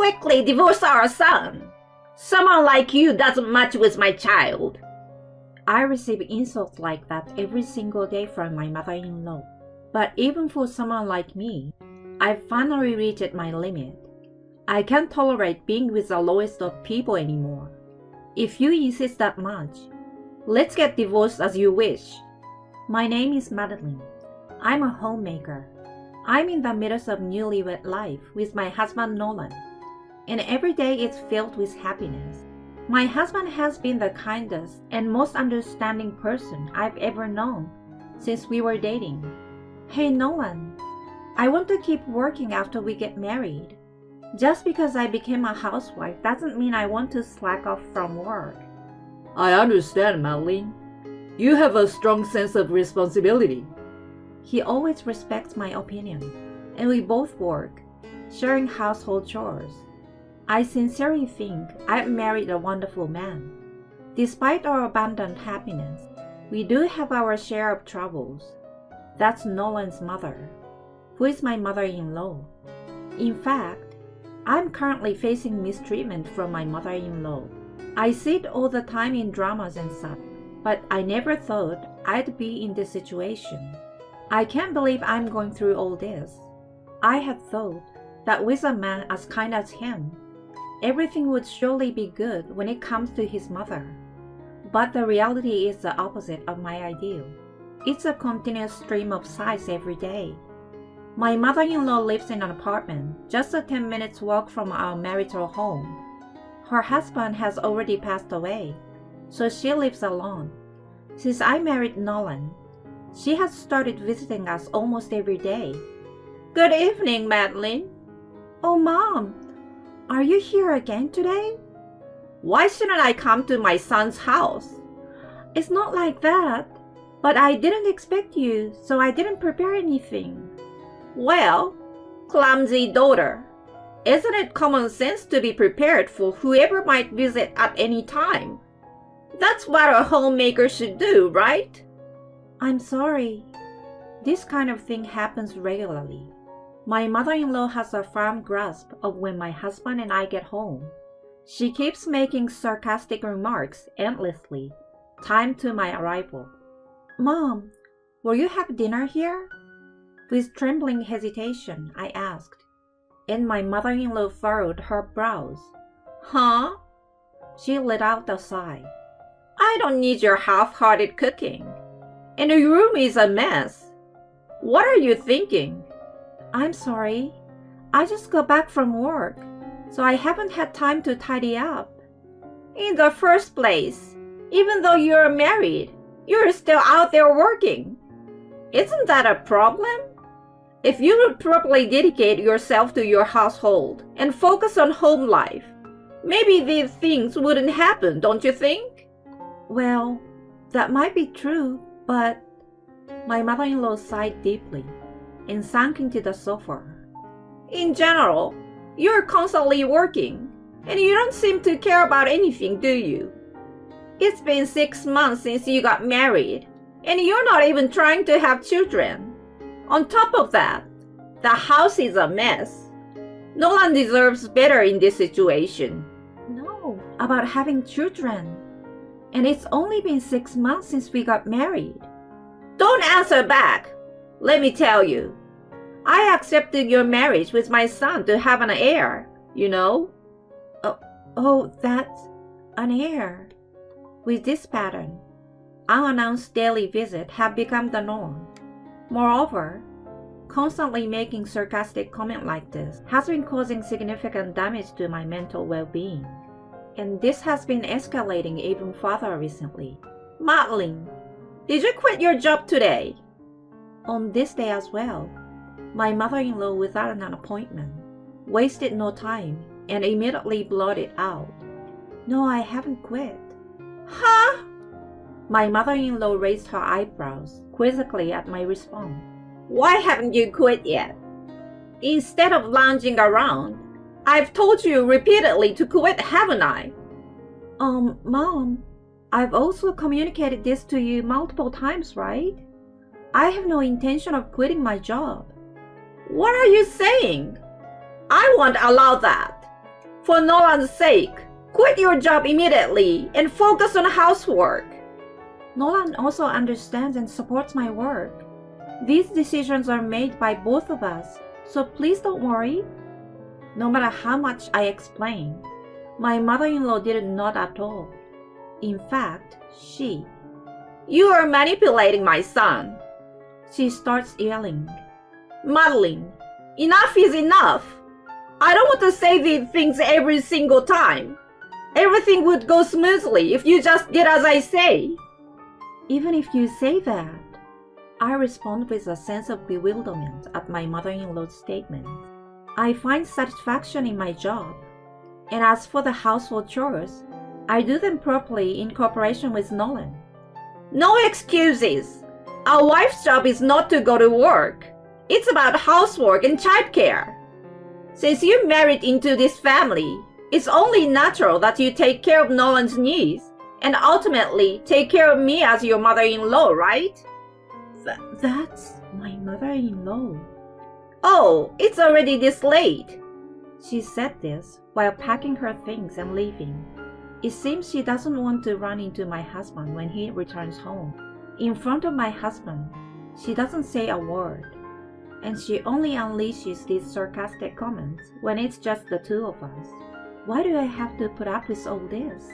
quickly divorce our son. Someone like you doesn't match with my child. I receive insults like that every single day from my mother-in-law. But even for someone like me, I've finally reached my limit. I can't tolerate being with the lowest of people anymore. If you insist that much, let's get divorced as you wish. My name is Madeline. I'm a homemaker. I'm in the middle of newlywed life with my husband Nolan, and every day is filled with happiness. My husband has been the kindest and most understanding person I've ever known since we were dating. Hey Nolan, I want to keep working after we get married. Just because I became a housewife doesn't mean I want to slack off from work. I understand, Madeline. You have a strong sense of responsibility. He always respects my opinion, and we both work, sharing household chores. I sincerely think I've married a wonderful man. Despite our abundant happiness, we do have our share of troubles. That's Nolan's mother, who is my mother-in-law. In fact, I'm currently facing mistreatment from my mother-in-law. I see it all the time in dramas and such, but I never thought I'd be in this situation. I can't believe I'm going through all this. I had thought that with a man as kind as him, everything would surely be good when it comes to his mother. But the reality is the opposite of my ideal. It's a continuous stream of sighs every day. My mother-in-law lives in an apartment just a 10 minutes walk from our marital home. Her husband has already passed away, so she lives alone. Since I married Nolan, she has started visiting us almost every day. Good evening, Madeline. Oh, Mom, are you here again today? Why shouldn't I come to my son's house? It's not like that, but I didn't expect you, so I didn't prepare anything. Well, clumsy daughter, isn't it common sense to be prepared for whoever might visit at any time? That's what a homemaker should do, right? I'm sorry. This kind of thing happens regularly. My mother-in-law has a firm grasp of when my husband and I get home. She keeps making sarcastic remarks endlessly, timed to my arrival. Mom, will you have dinner here? With trembling hesitation, I asked, and my mother-in-law furrowed her brows. Huh? She let out a sigh. I don't need your half-hearted cooking. And your room is a mess. What are you thinking? I'm sorry. I just got back from work, so I haven't had time to tidy up. In the first place, even though you're married, you're still out there working. Isn't that a problem? If you would properly dedicate yourself to your household and focus on home life, maybe these things wouldn't happen, don't you think? Well, that might be true, but my mother-in-law sighed deeply and sank into the sofa. In general, you're constantly working, and you don't seem to care about anything, do you? It's been 6 months since you got married, and you're not even trying to have children. On top of that, the house is a mess. Nolan deserves better in this situation. No, about having children. And it's only been 6 months since we got married. Don't answer back. Let me tell you, I accepted your marriage with my son to have an heir, you know? Oh, that's an heir. With this pattern, unannounced daily visits have become the norm. Moreover, constantly making sarcastic comments like this has been causing significant damage to my mental well-being. And this has been escalating even further recently. Madeline, did you quit your job today? On this day as well, my mother-in-law, without an appointment, wasted no time and immediately blurted out, "No, I haven't quit." Huh? My mother-in-law raised her eyebrows quizzically at my response. Why haven't you quit yet? Instead of lounging around, I've told you repeatedly to quit, haven't I? Mom, I've also communicated this to you multiple times, right? I have no intention of quitting my job. What are you saying? I won't allow that. For Nolan's sake, quit your job immediately and focus on housework. Nolan also understands and supports my work. These decisions are made by both of us, so please don't worry. No matter how much I explained, my mother-in-law didn't nod at all. In fact, You are manipulating my son. she starts yelling. Madeline, enough is enough. I don't want to say these things every single time. Everything would go smoothly if you just did as I say. Even if you say that, I respond with a sense of bewilderment at my mother-in-law's statement. I find satisfaction in my job, and as for the household chores, I do them properly in cooperation with Nolan. No excuses. A wife's job is not to go to work. It's about housework and childcare. Since you married into this family, it's only natural that you take care of Nolan's needs and ultimately take care of me as your mother-in-law, right? That's my mother-in-law. Oh, it's already this late. She said this while packing her things and leaving. It seems she doesn't want to run into my husband when he returns home. In front of my husband, she doesn't say a word, and she only unleashes these sarcastic comments when it's just the two of us. Why do I have to put up with all this?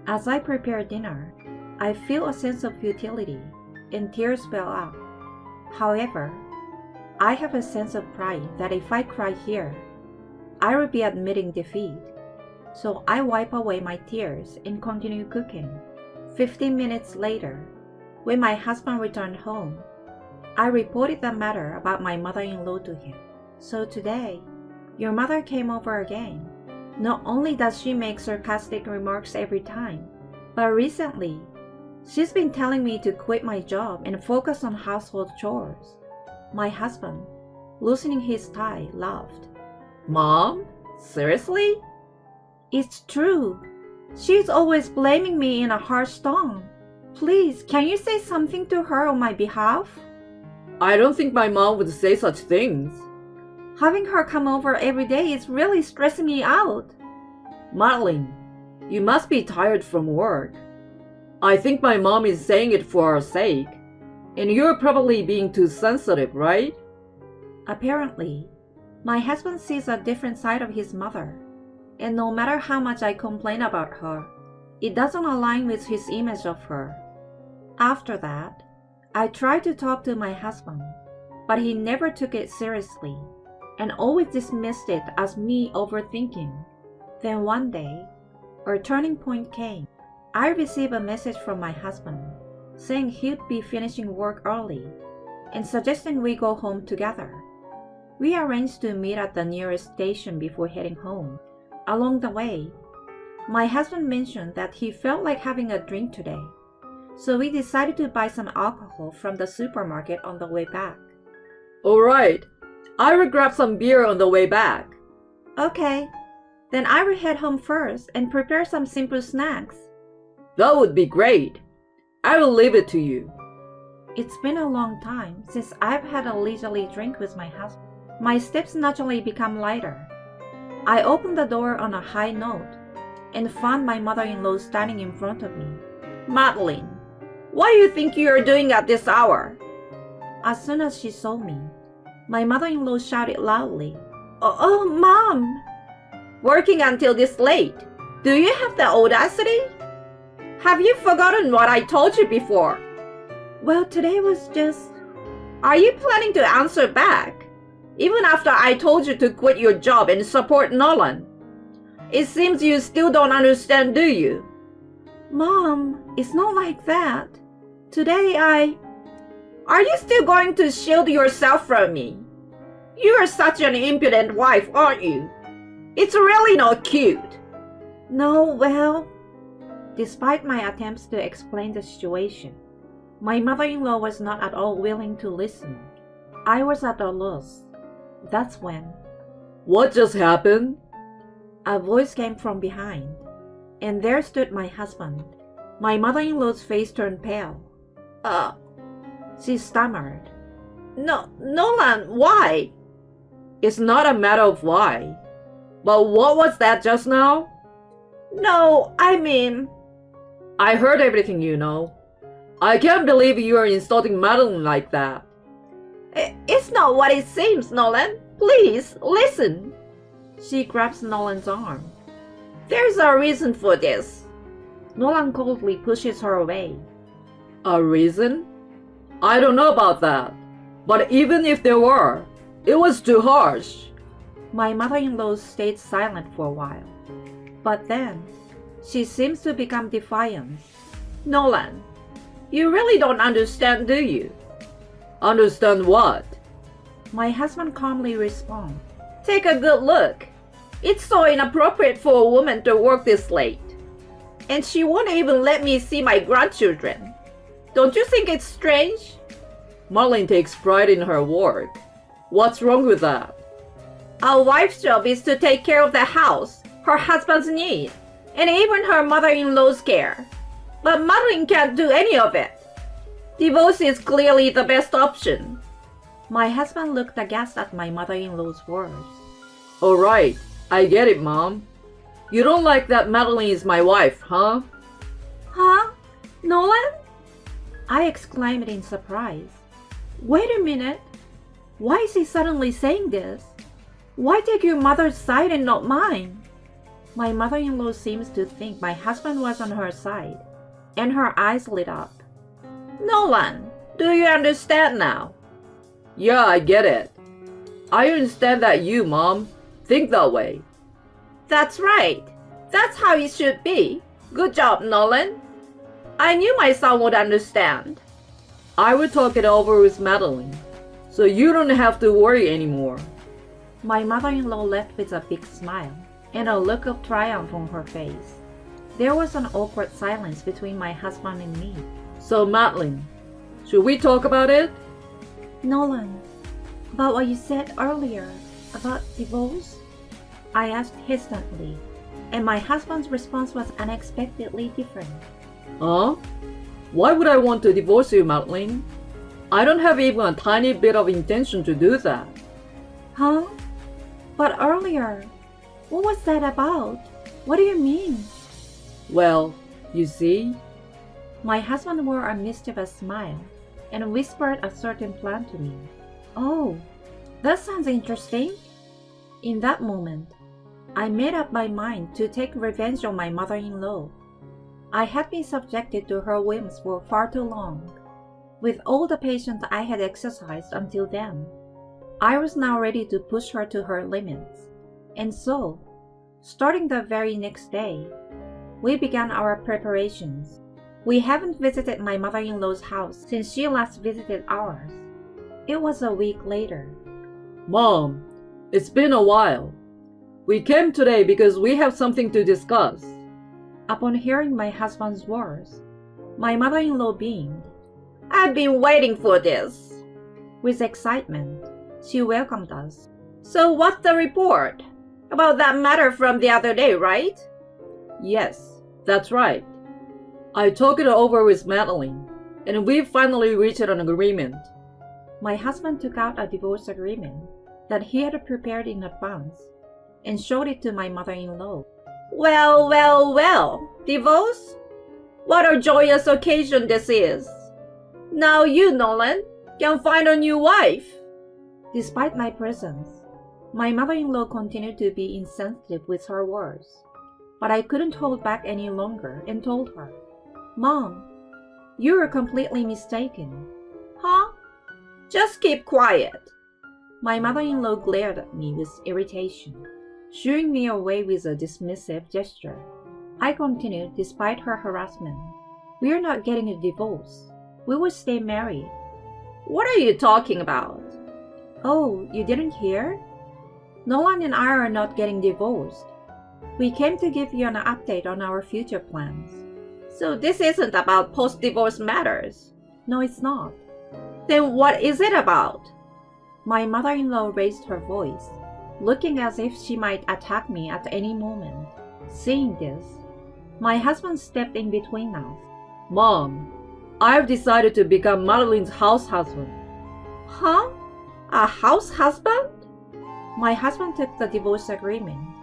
As I prepare dinner, I feel a sense of futility, and tears well up. However, I have a sense of pride that if I cry here, I will be admitting defeat. So I wipe away my tears and continue cooking. 15 minutes later, when my husband returned home, I reported the matter about my mother-in-law to him. So today, your mother came over again. Not only does she make sarcastic remarks every time, but recently, she's been telling me to quit my job and focus on household chores. My husband, loosening his tie, laughed. Mom? Seriously? It's true. She's always blaming me in a harsh tone. Please, can you say something to her on my behalf? I don't think my mom would say such things. Having her come over every day is really stressing me out. Madeline, you must be tired from work. I think my mom is saying it for our sake. And you're probably being too sensitive, right? Apparently, my husband sees a different side of his mother. And no matter how much I complain about her, it doesn't align with his image of her. After that, I tried to talk to my husband, but he never took it seriously and always dismissed it as me overthinking. Then one day, a turning point came. I received a message from my husband saying he'd be finishing work early and suggesting we go home together. We arranged to meet at the nearest station before heading home. Along the way, my husband mentioned that he felt like having a drink today, so we decided to buy some alcohol from the supermarket on the way back. All right, I will grab some beer on the way back. Okay, then I will head home first and prepare some simple snacks. That would be great. I will leave it to you. It's been a long time since I've had a leisurely drink with my husband. My steps naturally become lighter. I opened the door on a high note and found my mother-in-law standing in front of me. Madeline, what do you think you are doing at this hour? As soon as she saw me, my mother-in-law shouted loudly, Oh, Mom! Working until this late? Do you have the audacity? Have you forgotten what I told you before? Well, today was just... Are you planning to answer back? Even after I told you to quit your job and support Nolan? It seems you still don't understand, do you? Mom, it's not like that. Today Are you still going to shield yourself from me? You are such an impudent wife, aren't you? It's really not cute. No, well... Despite my attempts to explain the situation, my mother-in-law was not at all willing to listen. I was at a loss. That's when... What just happened? A voice came from behind, and there stood my husband. My mother-in-law's face turned pale. She stammered. No, Nolan, why? It's not a matter of why. But what was that just now? No, I mean, I heard everything, you know. I can't believe you are insulting Madeline like that. it's not what it seems, Nolan. Please, listen. She grabs Nolan's arm. There's a reason for this. Nolan coldly pushes her away. A reason? I don't know about that. But even if there were, it was too harsh. My mother-in-law stayed silent for a while. But then, she seems to become defiant. Nolan, you really don't understand, do you? Understand what? My husband calmly responds. Take a good look. It's so inappropriate for a woman to work this late. And she won't even let me see my grandchildren. Don't you think it's strange? Madeline takes pride in her work. What's wrong with that? A wife's job is to take care of the house, her husband's need, and even her mother-in-law's care. But Madeline can't do any of it. Divorce is clearly the best option. My husband looked aghast at my mother-in-law's words. Alright, I get it, Mom. You don't like that Madeline is my wife, huh? Huh? Nolan? I exclaimed in surprise. Wait a minute. Why is he suddenly saying this? Why take your mother's side and not mine? My mother-in-law seems to think my husband was on her side, and her eyes lit up. Nolan, do you understand now? Yeah, I get it. I understand that you, Mom, think that way. That's right. That's how it should be. Good job, Nolan. I knew my son would understand. I will talk it over with Madeline, so you don't have to worry anymore. My mother-in-law left with a big smile and a look of triumph on her face. There was an awkward silence between my husband and me. So, Madeline, should we talk about it? Nolan, about what you said earlier about divorce? I asked hesitantly, and my husband's response was unexpectedly different. Huh? Why would I want to divorce you, Madeline? I don't have even a tiny bit of intention to do that. Huh? But earlier, what was that about? What do you mean? Well, you see, my husband wore a mischievous smile and whispered a certain plan to me. Oh, that sounds interesting. In that moment, I made up my mind to take revenge on my mother-in-law. I had been subjected to her whims for far too long. With all the patience I had exercised until then, I was now ready to push her to her limits. And so, starting the very next day, we began our preparations. We haven't visited my mother-in-law's house since she last visited ours. It was a week later. Mom, it's been a while. We came today because we have something to discuss. Upon hearing my husband's words, my mother-in-law beamed. I've been waiting for this. With excitement, she welcomed us. So what's the report? About that matter from the other day, right? Yes, that's right. I talked it over with Madeline, and we finally reached an agreement. My husband took out a divorce agreement that he had prepared in advance and showed it to my mother-in-law. Well, well, well. Divorce? What a joyous occasion this is. Now you, Nolan, can find a new wife. Despite my presence, my mother-in-law continued to be insensitive with her words. But I couldn't hold back any longer and told her, Mom, you are completely mistaken. Huh? Just keep quiet. My mother-in-law glared at me with irritation, shooing me away with a dismissive gesture. I continued despite her harassment. We are not getting a divorce. We will stay married. What are you talking about? Oh, you didn't hear? Nolan and I are not getting divorced. We came to give you an update on our future plans. So this isn't about post-divorce matters? No, it's not. Then what is it about? My mother-in-law raised her voice, looking as if she might attack me at any moment. Seeing this, my husband stepped in between us. Mom, I've decided to become Madeline's house husband. Huh? A house husband? My husband took the divorce agreement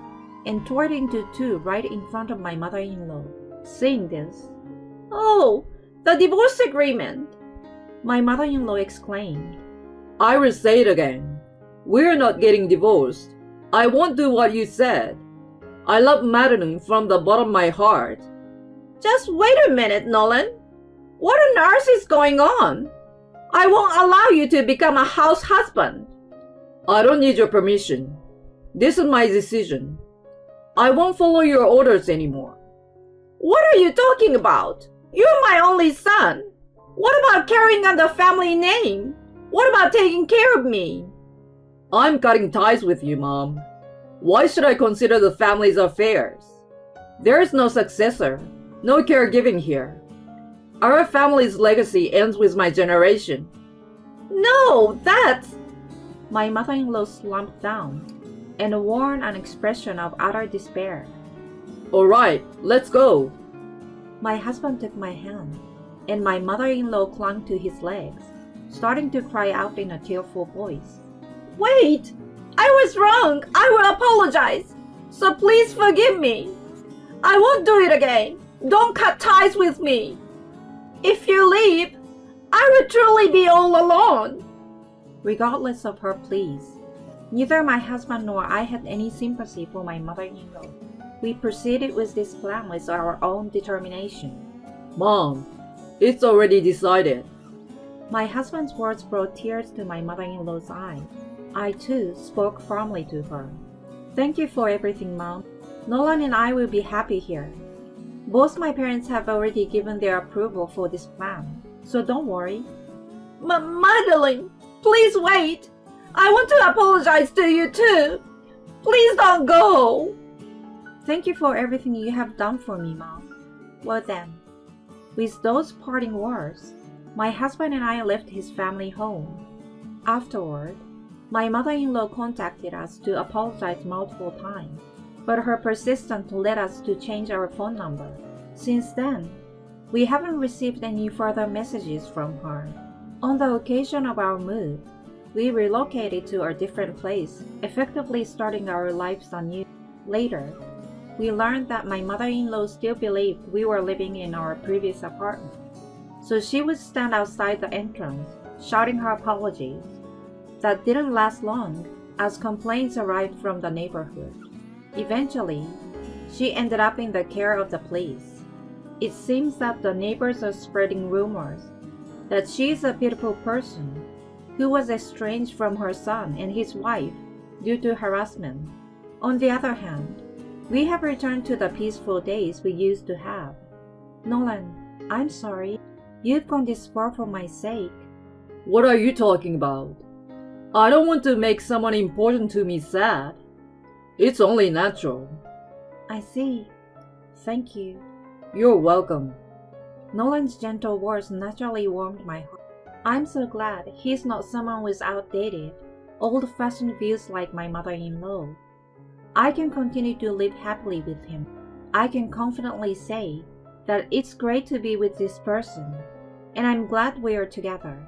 and tore it into two right in front of my mother-in-law. Seeing this, Oh, the divorce agreement. my mother-in-law exclaimed. I will say it again. We're not getting divorced. I won't do what you said. I love Madeline from the bottom of my heart. Just wait a minute, Nolan. What on earth is going on? I won't allow you to become a house husband. I don't need your permission. This is my decision. I won't follow your orders anymore. What are you talking about? You're my only son. What about carrying on the family name? What about taking care of me? I'm cutting ties with you, Mom. Why should I consider the family's affairs? There is no successor, no caregiving here. Our family's legacy ends with my generation. No, that's... My mother-in-law slumped down and wore an expression of utter despair. All right, let's go. My husband took my hand, and my mother-in-law clung to his legs, starting to cry out in a tearful voice. Wait! I was wrong. I will apologize. So please forgive me. I won't do it again. Don't cut ties with me. If you leave, I will truly be all alone. Regardless of her pleas, neither my husband nor I had any sympathy for my mother-in-law. We proceeded with this plan with our own determination. Mom, it's already decided. My husband's words brought tears to my mother-in-law's eyes. I too spoke firmly to her. Thank you for everything, Mom. Nolan and I will be happy here. Both my parents have already given their approval for this plan, so don't worry. Madeline, please wait. I want to apologize to you too. Please don't go. Thank you for everything you have done for me, Mom. Well then, with those parting words, my husband and I left his family home. Afterward, my mother-in-law contacted us to apologize multiple times, but her persistence led us to change our phone number. Since then, we haven't received any further messages from her. On the occasion of our move, we relocated to a different place, effectively starting our lives anew. Later, we learned that my mother-in-law still believed we were living in our previous apartment, so she would stand outside the entrance, shouting her apologies. That didn't last long, as complaints arrived from the neighborhood. Eventually, she ended up in the care of the police. It seems that the neighbors are spreading rumors that she is a pitiful person who was estranged from her son and his wife due to harassment. On the other hand, we have returned to the peaceful days we used to have. Nolan, I'm sorry. You've gone this far for my sake. What are you talking about? I don't want to make someone important to me sad. It's only natural. I see. Thank you. You're welcome. Nolan's gentle words naturally warmed my heart. I'm so glad he's not someone with outdated, old-fashioned views like my mother-in-law. I can continue to live happily with him. I can confidently say that it's great to be with this person, and I'm glad we are together.